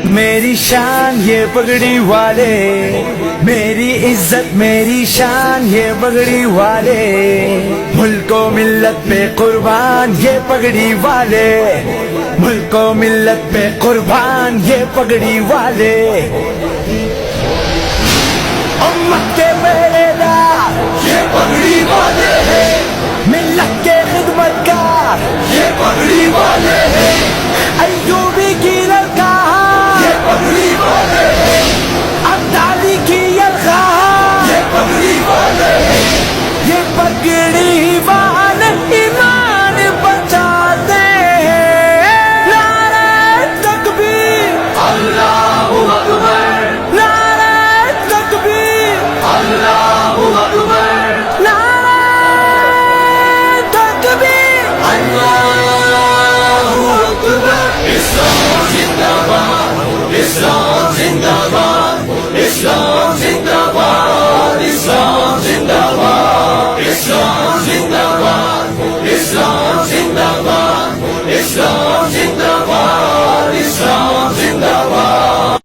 میری شان یہ پگڑی والے، میری عزت میری شان یہ پگڑی والے، ملک و ملت پہ قربان یہ پگڑی والے، ملک و ملت پہ قربان یہ پگڑی والے، امت کے پہرے دار یہ پگڑی والے ہیں، ملت کے خدمت گار یہ پگڑی والے ہیں، ایوبی کی للکار یہ پگڑی والے ہیں، عبدالی کی یلغار یہ پگڑی والے ہیں، یہ پگڑی والے ایمان بچاتے ہیں، نعرہ تکبیر اللہ اکبر، نعرہ تکبیر اللہ اکبر، نعرہ تکبیر اللہ اکبر، اسلام زندہ باد، اسلام زندہ باد، اسلام زندہ باد، اسلام زندہ باد، اسلام زندہ باد، اسلام زندہ باد، اسلام زندہ